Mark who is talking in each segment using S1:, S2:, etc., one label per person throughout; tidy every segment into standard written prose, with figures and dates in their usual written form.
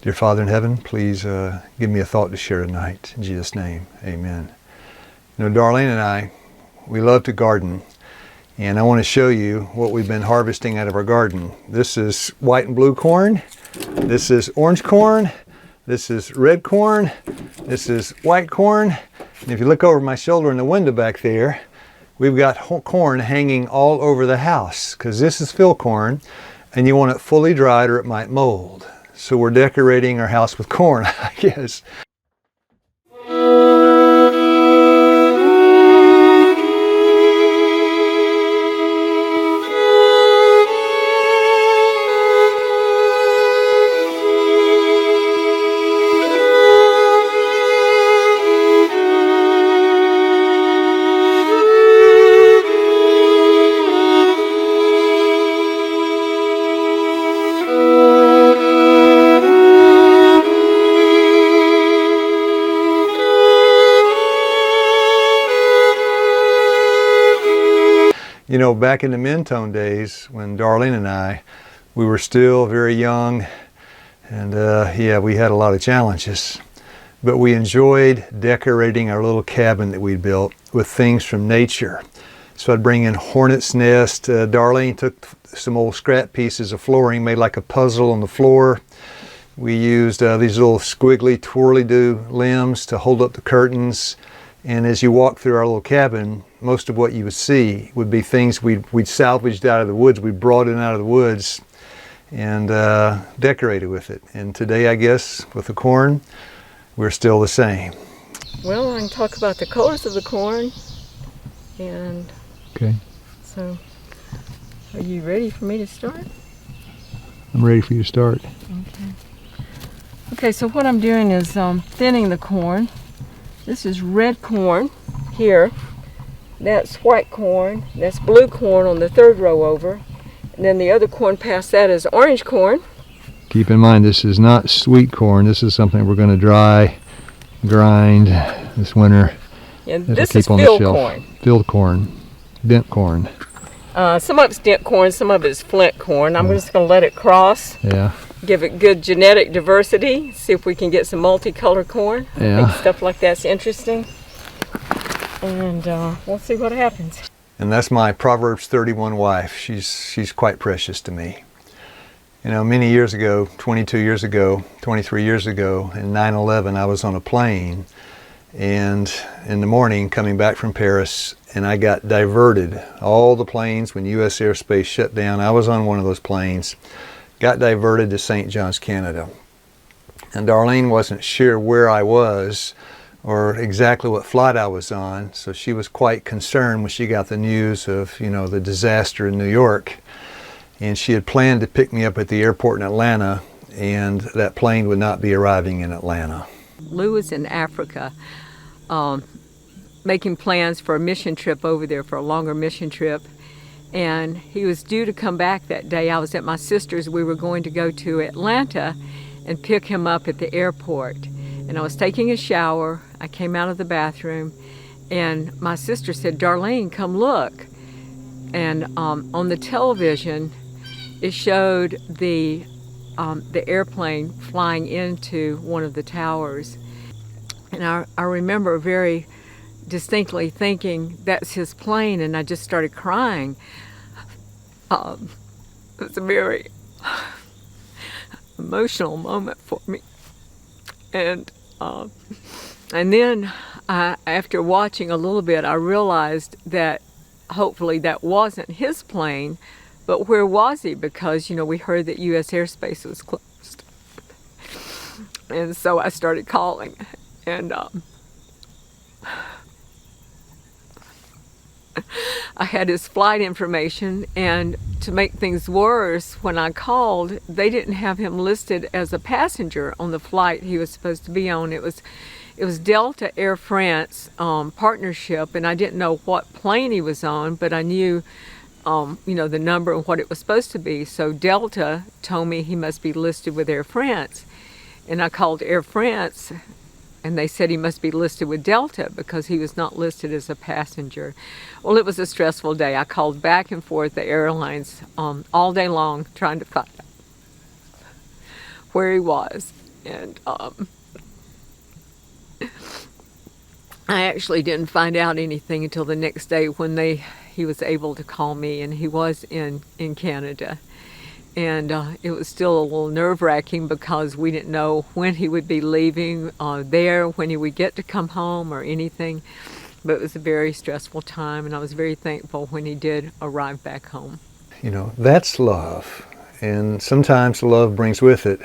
S1: Dear Father in heaven, please give me a thought to share tonight. In Jesus' name, amen. You know, Darlene and I, we love to garden, and I want to show you what we've been harvesting out of our garden. This is white and blue corn. This is orange corn. This is red corn. This is white corn. And if you look over my shoulder in the window back there, we've got corn hanging all over the house, because this is field corn, and you want it fully dried or it might mold. So we're decorating our house with corn, I guess. You know, back in the Mentone days, when Darlene and I, we were still very young, and yeah, we had a lot of challenges. But we enjoyed decorating our little cabin that we'd built with things from nature. So I'd bring in hornet's nest. Darlene took some old scrap pieces of flooring, made like a puzzle on the floor. We used these little squiggly twirly-do limbs to hold up the curtains. And as you walk through our little cabin, most of what you would see would be things we'd salvaged out of the woods. We brought in out of the woods and decorated with it. And today, I guess, with the corn, we're still the same.
S2: Well, I can talk about the colors of the corn. And
S1: okay.
S2: So, are you ready for me to start?
S1: I'm ready for you to start.
S2: Okay. Okay, so what I'm doing is thinning the corn. This is red corn here. That's white corn. That's blue corn on the third row over. And then the other corn past that is orange corn.
S1: Keep in mind, this is not sweet corn. This is something we're going to dry, grind this winter.
S2: And this is field corn.
S1: Field corn, dent corn.
S2: Some of it's dent corn, some of it's flint corn. I'm just going to let it cross.
S1: Yeah.
S2: Give it good genetic diversity. See if we can get some multicolored corn.
S1: Yeah.
S2: I think stuff like that's interesting. And we'll see what happens.
S1: And that's my Proverbs 31 wife. She's quite precious to me. You know, many years ago, 22 years ago, 23 years ago, in 9/11, I was on a plane, and in the morning coming back from Paris, and I got diverted. All the planes, when U.S. airspace shut down, I was on one of those planes, got diverted to St. John's, Canada. And Darlene wasn't sure where I was or exactly what flight I was on, so she was quite concerned when she got the news of, you know, the disaster in New York. And she had planned to pick me up at the airport in Atlanta, and that plane would not be arriving in Atlanta.
S2: Lew was in Africa, making plans for a mission trip over there, for a longer mission trip. And he was due to come back that day. I was at my sister's. We were going to go to Atlanta and pick him up at the airport. And I was taking a shower. I came out of the bathroom, and my sister said, "Darlene, come look." And on the television, it showed the airplane flying into one of the towers. And I remember very distinctly thinking, that's his plane, and I just started crying. It was a very emotional moment for me. And then after watching a little bit, I realized that hopefully that wasn't his plane, but where was he? Because, you know, we heard that U.S. airspace was closed. And so I started calling, and I had his flight information, and to make things worse, when I called, they didn't have him listed as a passenger on the flight he was supposed to be on. It was Delta Air France partnership, and I didn't know what plane he was on, but I knew, you know, the number and what it was supposed to be. So Delta told me he must be listed with Air France, and I called Air France, and they said he must be listed with Delta because he was not listed as a passenger. Well, it was a stressful day. I called back and forth the airlines all day long trying to find out where he was. And I actually didn't find out anything until the next day when he was able to call me, and he was in Canada. And it was still a little nerve-wracking because we didn't know when he would be leaving there, when he would get to come home or anything. But it was a very stressful time, and I was very thankful when he did arrive back home.
S1: You know, that's love. And sometimes love brings with it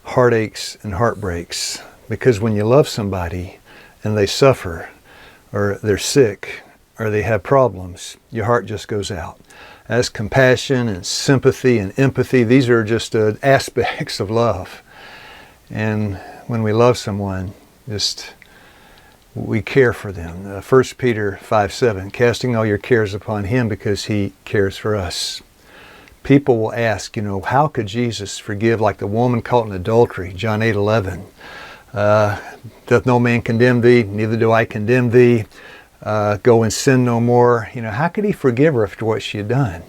S1: heartaches and heartbreaks, because when you love somebody and they suffer, or they're sick, or they have problems, your heart just goes out. As compassion and sympathy and empathy, these are just aspects of love. And when we love someone, we care for them. 1 Peter 5:7, casting all your cares upon him because he cares for us. People will ask, how could Jesus forgive, like the woman caught in adultery, John 8:11. Doth no man condemn thee, neither do I condemn thee. Go and sin no more. How could he forgive her after what she had done?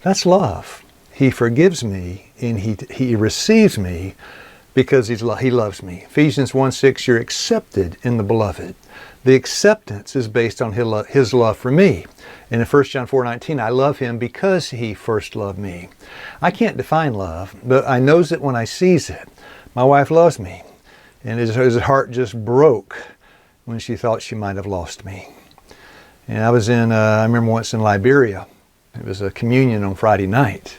S1: That's love. He forgives me, and he receives me because he loves me. Ephesians 1:6, you're accepted in the beloved. The acceptance is based on his love for me. And in 1 John 4:19, I love him because he first loved me. I can't define love, but I knows it when I sees it. My wife loves me. And his heart just broke when she thought she might have lost me. And I remember once in Liberia. It was a communion on Friday night.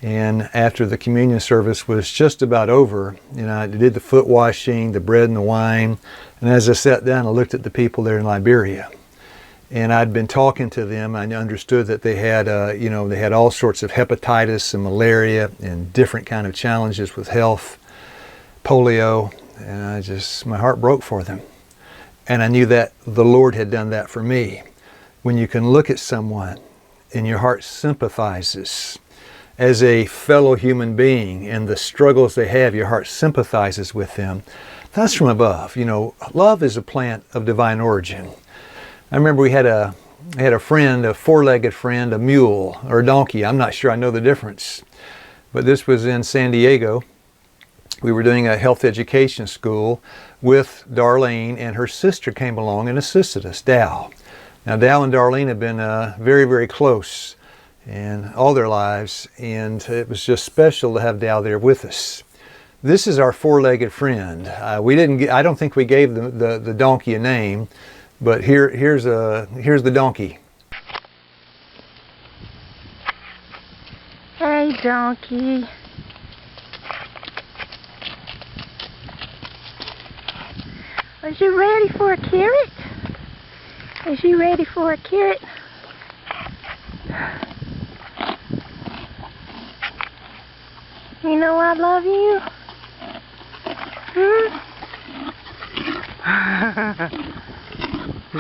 S1: And after the communion service was just about over, I did the foot washing, the bread and the wine. And as I sat down, I looked at the people there in Liberia. And I'd been talking to them. I understood that they had, they had all sorts of hepatitis and malaria and different kind of challenges with health, polio. And my heart broke for them. And I knew that the Lord had done that for me. When you can look at someone and your heart sympathizes as a fellow human being and the struggles they have, your heart sympathizes with them. That's from above. Love is a plant of divine origin. I remember we had a friend, a four-legged friend, a mule or a donkey. I'm not sure I know the difference. But this was in San Diego. We were doing a health education school with Darlene, and her sister came along and assisted us, Dow. Now, Dow and Darlene have been very, very close in all their lives, and it was just special to have Dow there with us. This is our four-legged friend. I don't think we gave the donkey a name, but here's the donkey.
S3: Hey, donkey. Is you ready for a carrot? Is you ready for a carrot? You know I love you?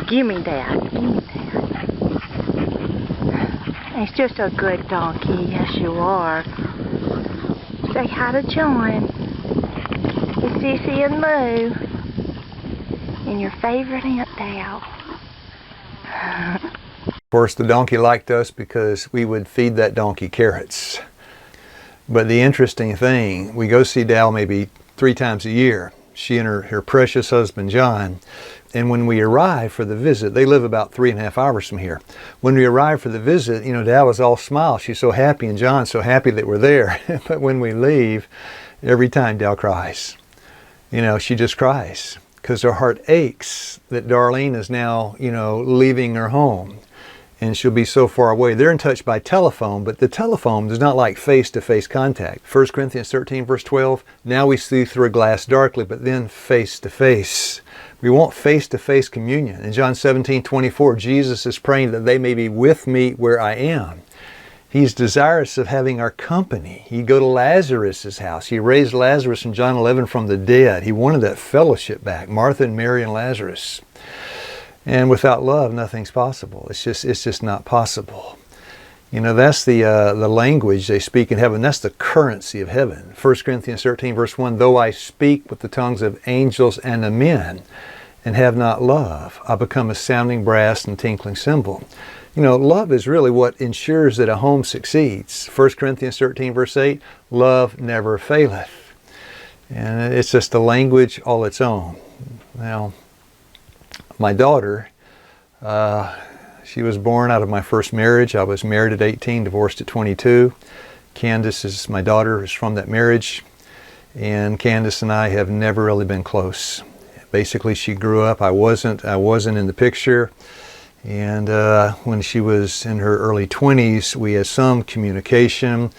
S3: Give me that. Give me that. He's just a good donkey. Yes, you are. Say hi to John. And Sissy and Lou. And your favorite Aunt Dow.
S1: Of course, the donkey liked us because we would feed that donkey carrots. But the interesting thing, we go see Dow maybe 3 times a year, she and her precious husband, John. And when we arrive for the visit, they live about 3.5 hours from here. When we arrive for the visit, Dow was all smiles. She's so happy, and John's so happy that we're there. But when we leave, every time Dow cries. She just cries because her heart aches that Darlene is now, leaving her home. And she'll be so far away. They're in touch by telephone, but the telephone is not like face-to-face contact. 1 Corinthians 13, verse 12, now we see through a glass darkly, but then face-to-face. We want face-to-face communion. In John 17:24, Jesus is praying that they may be with me where I am. He's desirous of having our company. He'd go to Lazarus' house. He raised Lazarus in John 11 from the dead. He wanted that fellowship back, Martha and Mary and Lazarus. And without love, nothing's possible. It's just not possible. That's the language they speak in heaven. That's the currency of heaven. 1 Corinthians 13, verse 1, though I speak with the tongues of angels and of men and have not love, I become a sounding brass and tinkling cymbal. Love is really what ensures that a home succeeds. 1 Corinthians 13, verse 8, love never faileth. And it's just a language all its own. Now, my daughter, she was born out of my first marriage. I was married at 18, divorced at 22. Candace is my daughter, is from that marriage. And Candace and I have never really been close. Basically, she grew up. I wasn't in the picture. And when she was in her early 20s, we had some communication,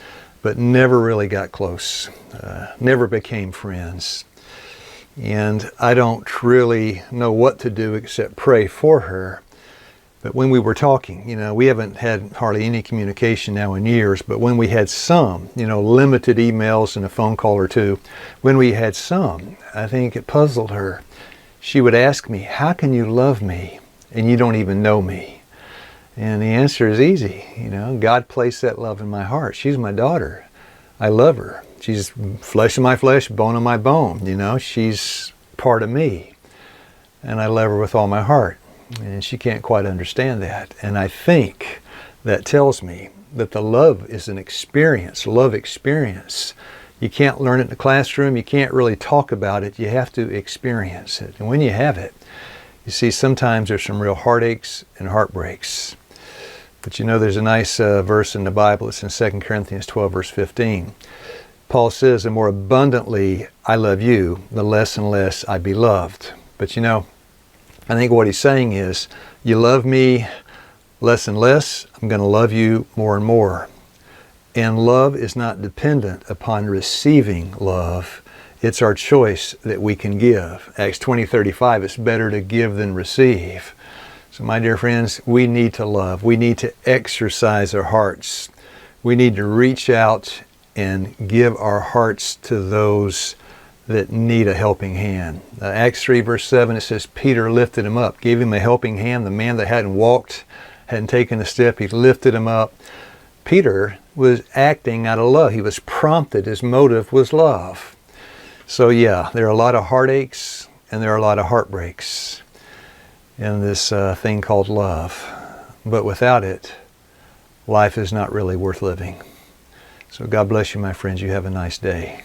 S1: but never really got close. Never became friends. And I don't really know what to do except pray for her. But when we were talking, we haven't had hardly any communication now in years, but when we had some, limited emails and a phone call or two, when we had some, I think it puzzled her. She would ask me, how can you love me and you don't even know me? And the answer is easy. God placed that love in my heart. She's my daughter. I love her. She's flesh of my flesh, bone of my bone. She's part of me. And I love her with all my heart. And she can't quite understand that. And I think that tells me that the love is an experience, love experience. You can't learn it in the classroom. You can't really talk about it. You have to experience it. And when you have it, you see sometimes there's some real heartaches and heartbreaks. But there's a nice verse in the Bible. It's in 2 Corinthians 12, verse 15. Paul says, the more abundantly I love you, the less and less I be loved. But I think what he's saying is, you love me less and less, I'm going to love you more and more. And love is not dependent upon receiving love. It's our choice that we can give. Acts 20:35, it's better to give than receive. So my dear friends, we need to love. We need to exercise our hearts. We need to reach out and give our hearts to those that need a helping hand. Acts 3 verse 7, it says, Peter lifted him up, gave him a helping hand. The man that hadn't walked, hadn't taken a step, he lifted him up. Peter was acting out of love. He was prompted. His motive was love. So yeah, there are a lot of heartaches and there are a lot of heartbreaks in this thing called love. But without it, life is not really worth living. So God bless you, my friends. You have a nice day.